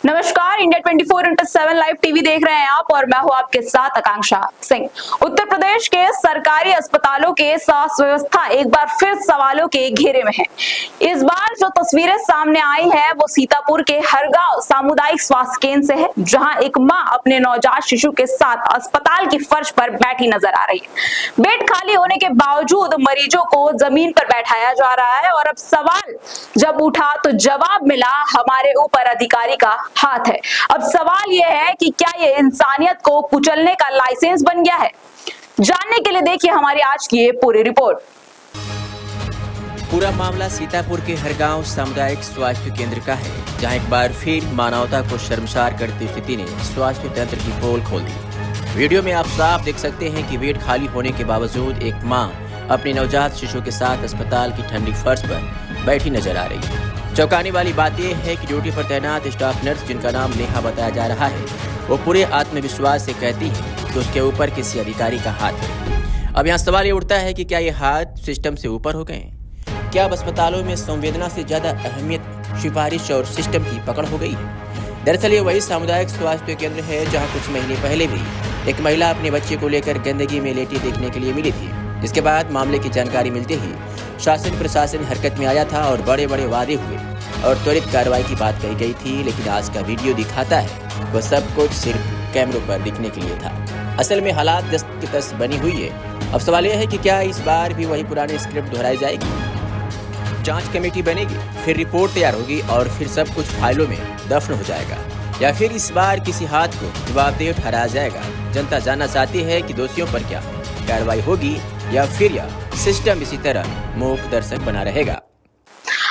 नमस्कार, India 24/7 live TV देख रहे हैं आप और मैं हूं आपके साथ आकांक्षा सिंह। उत्तर प्रदेश के सरकारी अस्पतालों के स्वास्थ्य व्यवस्था एक बार फिर सवालों के घेरे में है। इस बार जो तस्वीरें सामने आई है वो सीतापुर के हरगांव सामुदायिक स्वास्थ्य केंद्र से है, जहां एक मां अपने नवजात शिशु के साथ अस्पताल की फर्श पर बैठी नजर आ रही है। बेड खाली होने के बावजूद मरीजों को जमीन पर बैठाया जा रहा है और अब सवाल जब उठा तो जवाब मिला, हमारे ऊपर अधिकारी का हाथ है। अब सवाल यह है कि क्या ये इंसानियत को कुचलने का लाइसेंस बन गया है? जानने के लिए देखिए हमारी आज की ये पूरी रिपोर्ट। पूरा मामला सीतापुर के हरगांव सामुदायिक स्वास्थ्य केंद्र का है, जहां एक बार फिर मानवता को शर्मसार करती स्थिति ने स्वास्थ्य तंत्र की पोल खोल दी। वीडियो में आप साफ देख सकते हैं कि बेड खाली होने के बावजूद एक मां अपने नवजात शिशु के साथ अस्पताल की ठंडी फर्श पर बैठी नजर आ रही है। चौंकाने वाली बात यह है कि ड्यूटी पर तैनात स्टाफ नर्स, जिनका नाम नेहा बताया जा रहा है, वो पूरे आत्मविश्वास से कहती है कि उसके ऊपर किसी अधिकारी का हाथ है। अब यहाँ सवाल ये उठता है कि क्या ये हाथ सिस्टम से ऊपर हो गए? क्या अब अस्पतालों में संवेदना से ज्यादा अहमियत सिफारिश और सिस्टम की पकड़ हो गई है? दरअसल ये वही सामुदायिक स्वास्थ्य केंद्र है जहाँ कुछ महीने पहले भी एक महिला अपने बच्चे को लेकर गंदगी में लेटी देखने के लिए मिली थी, जिसके बाद मामले की जानकारी मिलते ही शासन प्रशासन हरकत में आया था और बड़े बड़े वादे हुए और त्वरित कार्रवाई की बात कही गई थी। लेकिन आज का वीडियो दिखाता है वो सब कुछ सिर्फ कैमरों पर दिखने के लिए था। असल में हालात दस्त की तस बनी हुई है। अब सवाल यह है कि क्या इस बार भी वही पुरानी स्क्रिप्ट दोहराई जाएगी? जांच कमेटी बनेगी, फिर रिपोर्ट तैयार होगी और फिर सब कुछ फाइलों में दफन हो जाएगा, या फिर इस बार किसी हाथ को जवाबदेह ठहराया जाएगा? जनता जानना चाहती है कि दोषियों पर क्या कार्रवाई होगी या फिर यह सिस्टम इसी तरह मूक दर्शक बना रहेगा।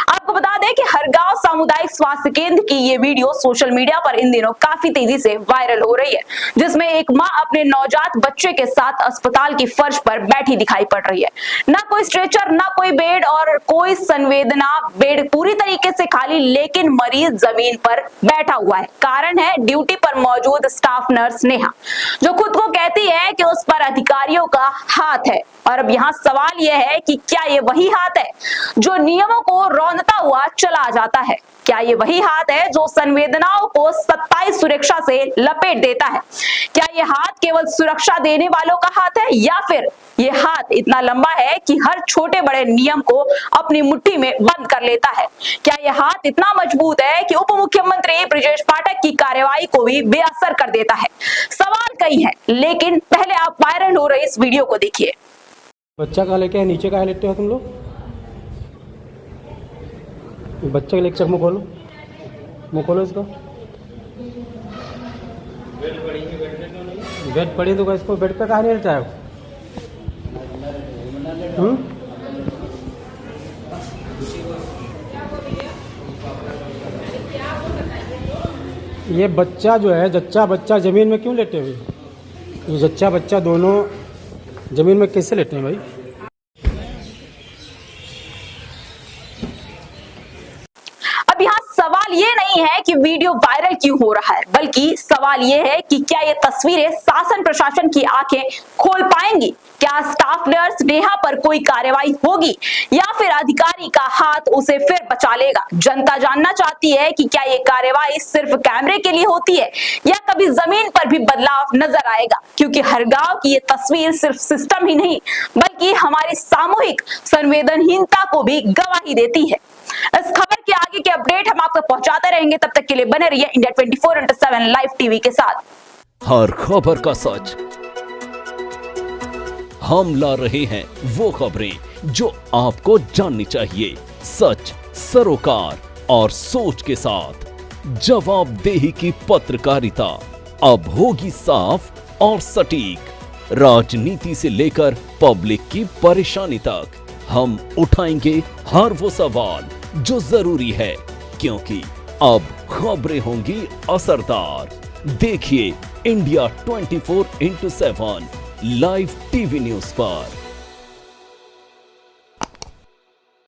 आपको बता दें कि हरगांव सामुदायिक स्वास्थ्य केंद्र की ये वीडियो सोशल मीडिया पर इन दिनों काफी तेजी से वायरल हो रही है, जिसमें एक मां अपने नवजात बच्चे के साथ अस्पताल की फर्श पर बैठी दिखाई पड़ रही है। ना कोई स्ट्रेचर, ना कोई बेड और कोई संवेदना। बेड पूरी तरीके से खाली, लेकिन मरीज जमीन पर बैठा हुआ है। कारण है ड्यूटी पर मौजूद स्टाफ नर्स नेहा, जो खुद को कहती है कि उस पर अधिकारियों का हाथ है। और अब यहाँ सवाल यह है कि क्या ये वही हाथ है जो नियमों को रौंदता हुआ चला जाता है? क्या ये वही हाथ है जो संवेदनाओं को 27 सुरक्षा से लपेट देता है? क्या ये हाथ केवल सुरक्षा देने वालों का हाथ है, या फिर ये हाथ इतना लंबा है कि हर छोटे बड़े नियम को अपनी मुट्ठी में बंद कर लेता है? क्या ये हाथ इतना मजबूत है कि उप मुख्यमंत्री ब्रजेश पाठक की कार्यवाही को भी बेअसर कर देता है? सवाल कई है, लेकिन पहले आप वायरल हो रहे इस वीडियो को देखिए। बच्चा कहाँ लेके नीचे कहाँ लेटे हो तुम लोग? बच्चे के लेक्चर मुँह खोलो इसको। बेड पड़ी तो इसको बेड पे कहाँ नहीं लेटा है? ये बच्चा जो है, जच्चा बच्चा जमीन में क्यों लेटे हुए? ये जच्चा बच्चा दोनों जमीन में कैसे लेटे हैं भाई? अब यहाँ सवाल ये नहीं है कि वीडियो वायरल क्यों हो रहा है, बल्कि सवाल ये है कि क्या ये तस्वीरें शासन प्रशासन की आंखें खोल पाएंगी? क्या स्टाफ नर्स नेहा पर कोई कार्रवाई होगी, या फिर अधिकारी का हाथ उसे फिर बचा लेगा? जनता जानना चाहती है कि क्या ये कार्रवाई सिर्फ कैमरे के लिए होती है, या कभी जमीन पर भी बदलाव नजर आएगा? क्योंकि हरगांव की ये तस्वीर सिर्फ सिस्टम ही नहीं, बल्कि हमारी सामूहिक संवेदनहीनता को भी गवाही देती है। इस खबर के आगे के अपडेट हम आपको पहुंचाते रहेंगे। तब तक के लिए बने रहिए इंडिया 24/7 लाइव टीवी के साथ। हर खबर का सच हम ला रहे हैं, वो खबरें जो आपको जाननी चाहिए, सच, सरोकार और सोच के साथ। जवाबदेही की पत्रकारिता अब होगी साफ और सटीक। राजनीति से लेकर पब्लिक की परेशानी तक हम उठाएंगे हर वो सवाल जो जरूरी है, क्योंकि अब खबरें होंगी असरदार। देखिए इंडिया 24/7 लाइव टीवी न्यूज़ पर।